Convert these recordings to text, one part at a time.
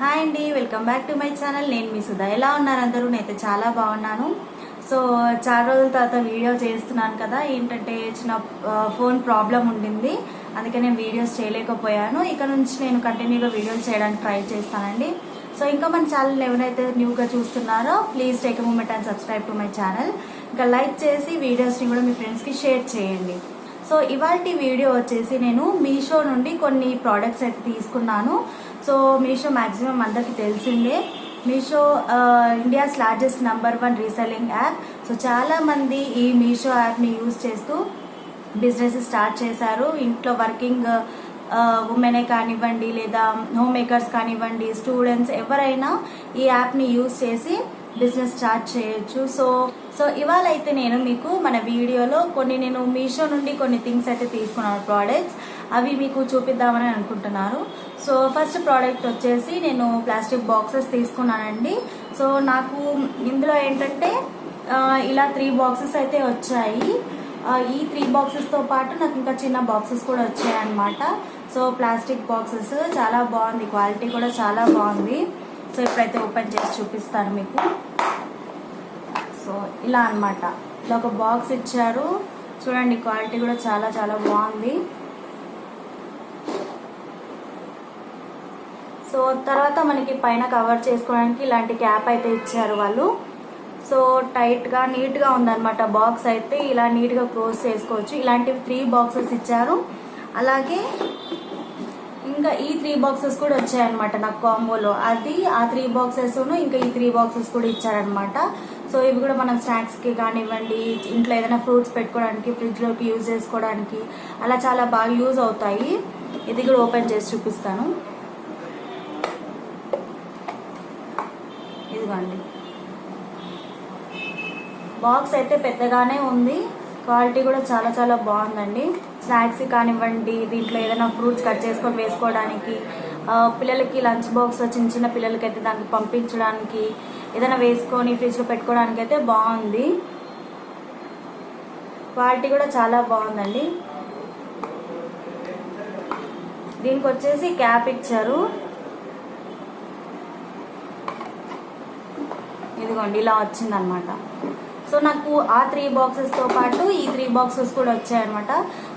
Hi అండి, welcome back to my channel. నేను మీ సుధా. ఎలా ఉన్నారు అందరూ? నేనైతే చాలా బాగున్నాను. సో చాలా రోజుల తర్వాత వీడియో చేస్తున్నాను కదా. ఏంటంటే చిన్న ఫోన్ ప్రాబ్లం ఉండింది, అందుకే నేను వీడియోస్ చేయలేకపోయాను. ఇక నుంచి నేను కంటిన్యూగా వీడియోస్ చేయడానికి ట్రై చేస్తానండి. సో ఇంకా మన ఛానల్ ఎవరైతే న్యూగా చూస్తున్నారో please take a moment and subscribe to my channel. ఇంకా లైక్ చేసి వీడియోస్ని కూడా మీ ఫ్రెండ్స్కి షేర్ చేయండి. సో ఇవాల్టి వీడియో వచ్చేసి నేను మీషో నుండి కొన్ని ప్రోడక్ట్స్ అయితే తీసుకున్నాను. సో మీషో మ్యాక్సిమం అందరికీ తెలిసిందే. Meesho India's largest #1 reselling app. So చాలామంది ఈ మీషో యాప్ని యూజ్ చేస్తూ బిజినెస్ స్టార్ట్ చేశారు. ఇంట్లో వర్కింగ్ ఉమెనే కానివ్వండి, లేదా హోమ్ మేకర్స్ కానివ్వండి, స్టూడెంట్స్ ఎవరైనా ఈ యాప్ని యూజ్ చేసి బిజినెస్ స్టార్ట్ చేయొచ్చు. సో ఇవాళ అయితే నేను మీకు మన వీడియోలో నేను మీషో నుండి కొన్ని థింగ్స్ అయితే తీసుకున్నాను, ప్రోడక్ట్స్. అవి మీకు చూపిద్దామని అనుకుంటున్నారు. సో ఫస్ట్ ప్రోడక్ట్ వచ్చేసి నేను ప్లాస్టిక్ బాక్సెస్ తీసుకున్నానండి. సో నాకు ఇందులో ఏంటంటే ఇలా 3 బాక్సెస్ అయితే వచ్చాయి. ఈ 3 బాక్సెస్తో పాటు నాకు ఇంకా చిన్న బాక్సెస్ కూడా వచ్చాయి అన్నమాట. సో ప్లాస్టిక్ బాక్సెస్ చాలా బాగుంది, క్వాలిటీ కూడా చాలా బాగుంది. సో ఇప్పుడైతే ఓపెన్ చేసి చూపిస్తాను మీకు. సో ఇలా అన్నమాట, ఇలా ఒక బాక్స్ ఇచ్చారు. చూడండి, క్వాలిటీ కూడా చాలా చాలా బాగుంది. సో తర్వాత మనకి పైన కవర్ చేసుకోవడానికి ఇలాంటి క్యాప్ అయితే ఇచ్చారు వాళ్ళు. సో టైట్గా నీట్గా ఉందన్నమాట బాక్స్ అయితే. ఇలా నీట్గా క్లోజ్ చేసుకోవచ్చు. ఇలాంటివి 3 బాక్సెస్ ఇచ్చారు. అలాగే ఇంకా ఈ 3 బాక్సెస్ కూడా వచ్చాయన్నమాట నాకు కాంబోలో. అది ఆ 3 బాక్సెస్ ఇంకా ఈ 3 బాక్సెస్ కూడా ఇచ్చారనమాట. సో ఇవి కూడా మనం స్నాక్స్కి కానివ్వండి, ఇంట్లో ఏదైనా ఫ్రూట్స్ పెట్టుకోవడానికి, ఫ్రిడ్జ్లోకి యూజ్ చేసుకోవడానికి అలా చాలా బాగా యూజ్ అవుతాయి. ఇది కూడా ఓపెన్ చేసి చూపిస్తాను. ఇదిగోండి, బాక్స్ అయితే పెద్దగానే ఉంది. క్వాలిటీ కూడా చాలా చాలా బాగుందండి. స్నాక్స్ కానివ్వండి, దీంట్లో ఏదైనా ఫ్రూట్స్ కట్ చేసుకొని వేసుకోవడానికి, పిల్లలకి లంచ్ బాక్స్ చిన్న చిన్న పిల్లలకి అయితే దానికి పంపించడానికి, ఏదైనా వేసుకొని ఫ్రిడ్జ్లో పెట్టుకోవడానికి అయితే బాగుంది. క్వాలిటీ కూడా చాలా బాగుందండి. దీనికి వచ్చేసి క్యాప్ ఇచ్చారు. ఇదిగోండి, ఇలా వచ్చిందనమాట. సో నాకు ఆ 3 బాక్సెస్తో పాటు ఈ 3 బాక్సెస్ కూడా వచ్చాయన్నమాట.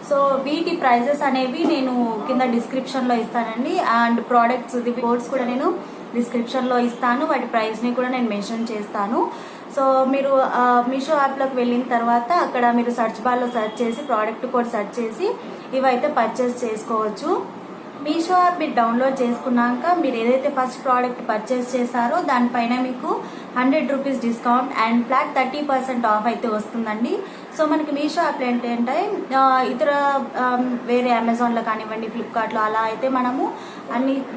సో వీటి ప్రైజెస్ అనేవి నేను కింద డిస్క్రిప్షన్లో ఇస్తానండి. అండ్ ప్రోడక్ట్స్ కోడ్స్ కూడా నేను డిస్క్రిప్షన్లో ఇస్తాను. వాటి ప్రైస్ని కూడా నేను మెన్షన్ చేస్తాను. సో మీరు మీషో యాప్లోకి వెళ్ళిన తర్వాత అక్కడ మీరు సెర్చ్ బార్లో సెర్చ్ చేసి ప్రోడక్ట్ కోడ్ సెర్చ్ చేసి ఇవైతే పర్చేస్ చేసుకోవచ్చు. మీషో యాప్ మీరు డౌన్లోడ్ చేసుకున్నాక మీరు ఏదైతే ఫస్ట్ ప్రోడక్ట్ పర్చేస్ చేశారో దానిపైన మీకు 100 rupees discount and flat 30% of అయితే వస్తుందండి. సో మనకి మీషో యాప్ ఏంటంటే ఇతర వేరే అమెజాన్లో కానివ్వండి, ఫ్లిప్కార్ట్లో అలా అయితే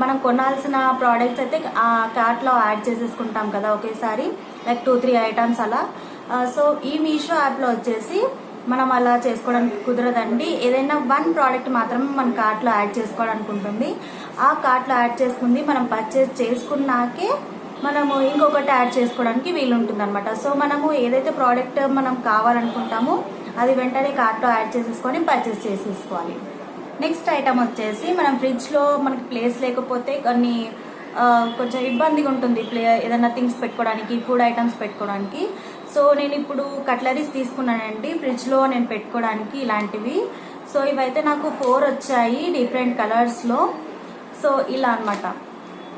మనం కొనాల్సిన ప్రోడక్ట్స్ అయితే ఆ కార్ట్లో యాడ్ చేసేసుకుంటాం కదా ఒకేసారి, లైక్ 2-3 ఐటమ్స్ అలా. సో ఈ మీషో యాప్లో వచ్చేసి మనం అలా చేసుకోవడానికి కుదరదండి. ఏదైనా 1 ప్రోడక్ట్ మాత్రమే మన కార్ట్లో యాడ్ చేసుకోవడానికి ఉంటుంది. ఆ కార్ట్లో యాడ్ చేసుకుంది మనం పర్చేస్ చేసుకున్నాకే మనము ఇంకొకటి యాడ్ చేసుకోవడానికి వీలుంటుంది అనమాట. సో మనము ఏదైతే ప్రోడక్ట్ మనం కావాలనుకుంటామో అది వెంటనే కార్ట్లో యాడ్ చేసేసుకొని పర్చేస్ చేసేసుకోవాలి. నెక్స్ట్ ఐటమ్ వచ్చేసి మనం ఫ్రిడ్జ్లో మనకి ప్లేస్ లేకపోతే కొంచెం ఇబ్బందిగా ఉంటుంది ఏదైనా థింగ్స్ పెట్టుకోవడానికి, ఫుడ్ ఐటమ్స్ పెట్టుకోవడానికి. సో నేను ఇప్పుడు కట్లరీస్ తీసుకున్నానండి ఫ్రిడ్జ్లో నేను పెట్టుకోవడానికి ఇలాంటివి. సో ఇవైతే నాకు 4 వచ్చాయి డిఫరెంట్ కలర్స్లో. సో ఇలా అనమాట,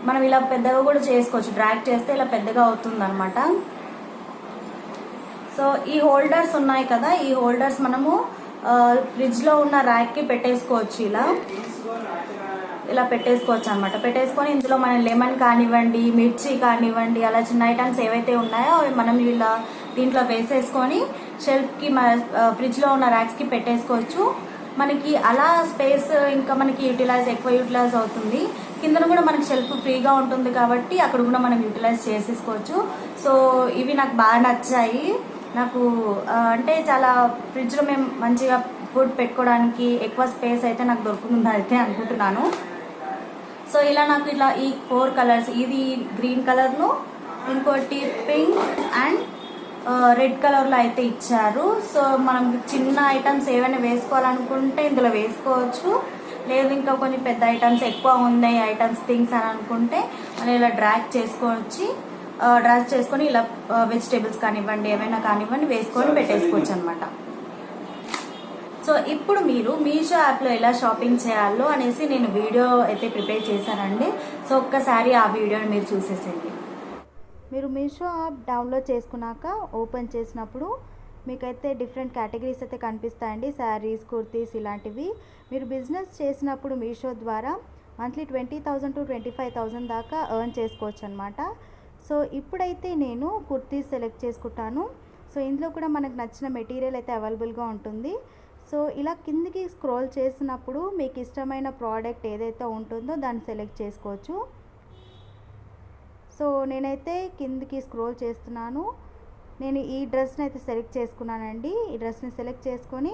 మనం ఇలా పెద్దగా కూడా చేసుకోవచ్చు. డ్రాగ్ చేస్తే ఇలా పెద్దగా అవుతుంది అనమాట. సో ఈ హోల్డర్స్ ఉన్నాయి కదా, ఈ హోల్డర్స్ మనము ఫ్రిడ్జ్లో ఉన్న ర్యాక్కి పెట్టేసుకోవచ్చు. ఇలా పెట్టేసుకోవచ్చు అనమాట. పెట్టేసుకొని ఇందులో మనం లెమన్ కానివ్వండి, మిర్చి కానివ్వండి, అలా చిన్న ఐటమ్స్ ఏవైతే ఉన్నాయో అవి మనం ఇలా దీంట్లో వేసేసుకొని షెల్ఫ్కి ఫ్రిడ్జ్లో ఉన్న ర్యాక్స్కి పెట్టేసుకోవచ్చు. మనకి అలా స్పేస్ ఇంకా మనకి ఎక్కువ యూటిలైజ్ అవుతుంది. కిందన కూడా మనకి షెల్ఫ్ ఫ్రీగా ఉంటుంది కాబట్టి అక్కడ కూడా మనం యూటిలైజ్ చేసేసుకోవచ్చు. సో ఇవి నాకు బాగా నచ్చాయి. నాకు అంటే చాలా ఫ్రిడ్జ్లో మేము మంచిగా ఫుడ్ పెట్టుకోవడానికి ఎక్కువ స్పేస్ అయితే నాకు దొరుకుతుంది అయితే అనుకుంటున్నాను. సో ఇలా నాకు ఈ 4 కలర్స్, ఇది గ్రీన్ కలర్లో, ఇంకోటి పింక్ అండ్ రెడ్ కలర్లో అయితే ఇచ్చారు. సో మనం చిన్న ఐటమ్స్ ఏమైనా వేసుకోవాలనుకుంటే ఇందులో వేసుకోవచ్చు. లేదు ఇంకా కొన్ని పెద్ద ఐటమ్స్ ఎక్కువ ఉన్నాయి ఐటమ్స్ థింగ్స్ అని అనుకుంటే మనం ఇలా డ్రాగ్ చేసుకొని ఇలా వెజిటేబుల్స్ కానివ్వండి ఏమైనా కానివ్వండి వేసుకొని పెట్టేసుకోవచ్చు అనమాట. సో ఇప్పుడు మీరు మీషో యాప్లో ఎలా షాపింగ్ చేయాలో అనేసి నేను వీడియో అయితే ప్రిపేర్ చేశానండి. సో ఒక్కసారి ఆ వీడియోని మీరు చూసేసేయండి. మీరు మీషో యాప్ డౌన్లోడ్ చేసుకున్నాక ఓపెన్ చేసినప్పుడు మీకైతే డిఫరెంట్ కేటగిరీస్ అయితే కనిపిస్తాయండి. శారీస్, కుర్తీస్ ఇలాంటివి. మీరు బిజినెస్ చేసినప్పుడు మీషో ద్వారా మంత్లీ 20,000 to 25,000 దాకా ఎర్న్ చేసుకోవచ్చు అనమాట. సో ఇప్పుడైతే నేను కుర్తీస్ సెలెక్ట్ చేసుకుంటాను. సో ఇందులో కూడా మనకు నచ్చిన మెటీరియల్ అయితే అవైలబుల్గా ఉంటుంది. సో ఇలా కిందికి స్క్రోల్ చేసినప్పుడు మీకు ఇష్టమైన ప్రోడక్ట్ ఏదైతే ఉంటుందో దాన్ని సెలెక్ట్ చేసుకోవచ్చు. సో నేనైతే కిందికి స్క్రోల్ చేస్తున్నాను. నేను ఈ డ్రెస్ని అయితే సెలెక్ట్ చేసుకున్నానండి. ఈ డ్రెస్ని సెలెక్ట్ చేసుకొని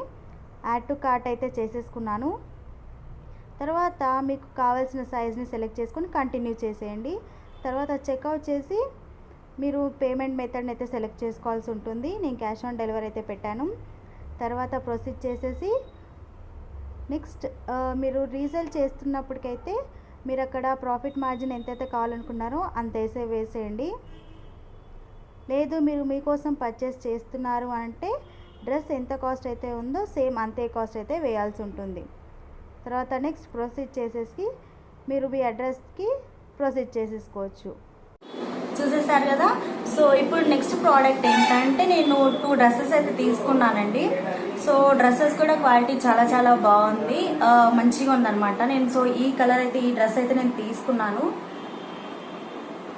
యాడ్ టు కార్ట్ అయితే చేసేసుకున్నాను. తర్వాత మీకు కావాల్సిన సైజ్ని సెలెక్ట్ చేసుకొని కంటిన్యూ చేసేయండి. తర్వాత చెక్అవుట్ చేసి మీరు పేమెంట్ మెథడ్ని అయితే సెలెక్ట్ చేసుకోవాల్సి ఉంటుంది. నేను క్యాష్ ఆన్ డెలివరీ అయితే పెట్టాను. తర్వాత ప్రొసీడ్ చేసేసి నెక్స్ట్ మీరు రీసేల్ చేస్తున్నప్పటికైతే మీరు అక్కడ ప్రాఫిట్ మార్జిన్ ఎంతైతే కావాలనుకున్నారో అంత వేసేయండి. లేదు మీరు మీకోసం పర్చేస్ చేస్తున్నారు అంటే డ్రెస్ ఎంత కాస్ట్ అయితే ఉందో సేమ్ అంతే కాస్ట్ అయితే వేయాల్సి ఉంటుంది. తర్వాత నెక్స్ట్ ప్రొసీడ్ చేసేసి మీరు మీ అడ్రస్కి ప్రొసీడ్ చేసేసుకోవచ్చు. చూసేసారు కదా. సో ఇప్పుడు నెక్స్ట్ ప్రోడక్ట్ ఏంటంటే నేను 2 డ్రెస్సెస్ అయితే తీసుకున్నానండి. సో డ్రెస్సెస్ కూడా క్వాలిటీ చాలా చాలా బాగుంది, మంచిగా ఉందన్నమాట. నేను సో ఈ కలర్ అయితే ఈ డ్రెస్ అయితే నేను తీసుకున్నాను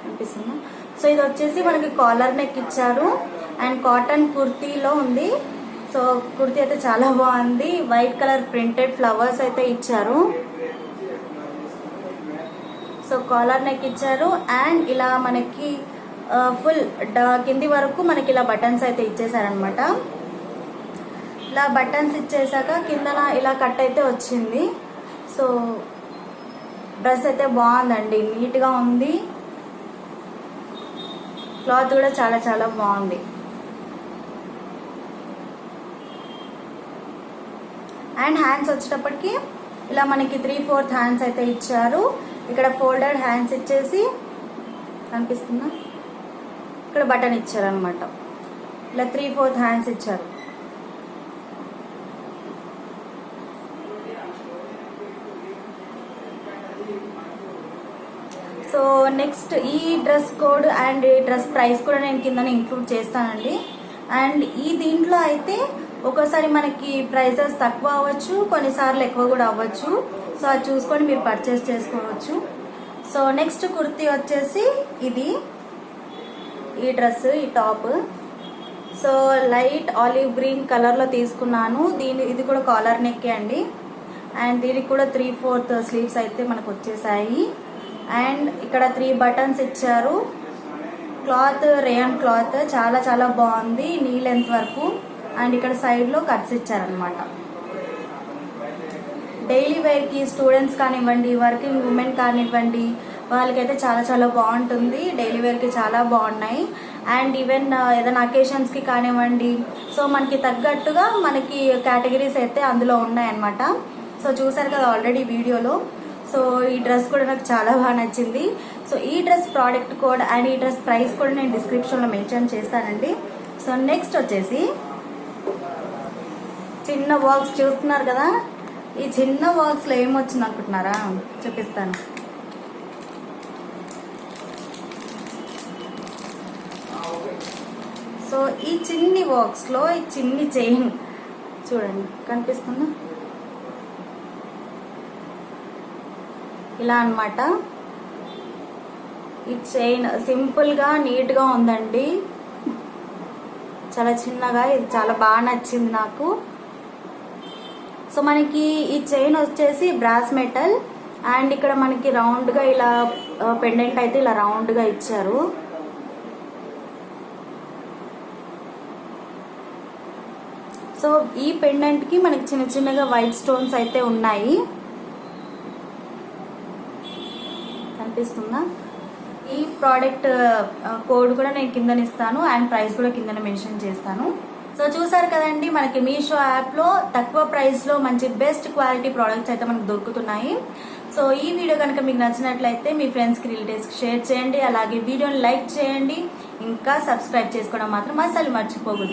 అనిపిస్తుందా. సో ఇది వచ్చేసి మనకి కాలర్ నెక్ ఇచ్చారు అండ్ కాటన్ కుర్తీలో ఉంది. సో కుర్తీ అయితే చాలా బాగుంది. వైట్ కలర్ ప్రింటెడ్ ఫ్లవర్స్ అయితే ఇచ్చారు. సో కాలర్ నెక్ ఇచ్చారు అండ్ ఇలా మనకి ఫుల్ కింది వరకు మనకి ఇలా బటన్స్ అయితే ఇచ్చేసారనమాట. ఇలా బటన్స్ ఇచ్చేసాక కిందన ఇలా కట్ అయితే వచ్చింది. సో డ్రెస్ అయితే బాగుందండి, నీట్గా ఉంది. క్లాత్ కూడా చాలా చాలా బాగుంది. అండ్ హ్యాండ్స్ వచ్చేటప్పటికి ఇలా మనకి 3/4 హ్యాండ్స్ అయితే ఇచ్చారు. ఇక్కడ ఫోల్డెడ్ హ్యాండ్స్ ఇచ్చేసి కనిపిస్తుందా, ఇక్కడ బటన్ ఇచ్చారు అనమాట. ఇలా 3/4 హ్యాండ్స్ ఇచ్చారు. సో నెక్స్ట్ ఈ డ్రెస్ కోడ్ అండ్ ఈ డ్రెస్ ప్రైస్ కూడా నేను కింద ఇంక్లూడ్ చేస్తానండి. అండ్ ఈ దీంట్లో అయితే ఒక్కోసారి మనకి ప్రైజెస్ తక్కువ అవ్వచ్చు, కొన్నిసార్లు ఎక్కువ కూడా అవ్వచ్చు. సో అది చూసుకొని మీరు పర్చేస్ చేసుకోవచ్చు. సో నెక్స్ట్ కుర్తీ వచ్చేసి ఇది, ఈ డ్రెస్, ఈ top. So light olive green కలర్లో తీసుకున్నాను. ఇది కూడా కాలర్ నెక్కే అండి. అండ్ దీనికి కూడా 3/4 స్లీవ్స్ అయితే మనకు వచ్చేసాయి. అండ్ ఇక్కడ 3 బటన్స్ ఇచ్చారు. క్లాత్ రేయన్ క్లాత్ చాలా చాలా బాగుంది, నీ లెంత్ వరకు. అండ్ ఇక్కడ సైడ్లో కట్స్ ఇచ్చారనమాట. డైలీ వేర్కి స్టూడెంట్స్ కానివ్వండి, వర్కింగ్ ఉమెన్ కానివ్వండి, వాళ్ళకైతే చాలా చాలా బాగుంటుంది. డైలీ వేర్కి చాలా బాగున్నాయి. అండ్ ఈవెన్ ఏదైనా అకేషన్స్కి కానివ్వండి, సో మనకి తగ్గట్టుగా మనకి కేటగిరీస్ అయితే అందులో ఉన్నాయన్నమాట. సో చూసారు కదా ఆల్రెడీ వీడియోలో. సో ఈ డ్రెస్ కూడా నాకు చాలా బాగా నచ్చింది. సో ఈ డ్రెస్ ప్రోడక్ట్ కోడ్ అండ్ ఈ డ్రెస్ ప్రైస్ కూడా నేను డిస్క్రిప్షన్లో మెన్షన్ చేస్తానండి. సో నెక్స్ట్ వచ్చేసి చిన్న బాక్స్ చూస్తున్నారు కదా. ఈ చిన్న బాక్స్లో ఏమొచ్చింది అనుకుంటున్నారా, చూపిస్తాను. సో ఈ చిన్ని బాక్స్లో ఈ చిన్ని చైన్ చూడండి, కనిపిస్తుందా, ఇలా అన్నమాట. ఈ చైన్ సింపుల్గా నీట్గా ఉందండి, చాలా చిన్నగా. ఇది చాలా బాగా నచ్చింది నాకు. సో మనకి ఈ చైన్ వచ్చేసి బ్రాస్ మెటల్ అండ్ ఇక్కడ మనకి రౌండ్గా ఇలా పెండెంట్ అయితే ఇలా రౌండ్గా ఇచ్చారు. సో ఈ పెండెంట్కి మనకి చిన్న చిన్నగా వైట్ స్టోన్స్ అయితే ఉన్నాయి, కనిపిస్తుందా. ఈ ప్రోడక్ట్ కోడ్ కూడా నేను కిందన ఇస్తాను అండ్ ప్రైస్ కూడా కిందన మెన్షన్ చేస్తాను. సో చూసారు కదండి, మనకి మీషో యాప్లో తక్కువ ప్రైస్లో మంచి బెస్ట్ క్వాలిటీ ప్రోడక్ట్స్ అయితే మనకు దొరుకుతున్నాయి. సో ఈ వీడియో కనుక మీకు నచ్చినట్లయితే మీ ఫ్రెండ్స్కి, రిలేటివ్స్కి షేర్ చేయండి. అలాగే వీడియోని లైక్ చేయండి. ఇంకా సబ్స్క్రైబ్ చేసుకోవడం మాత్రం అసలు మర్చిపోకూడదు.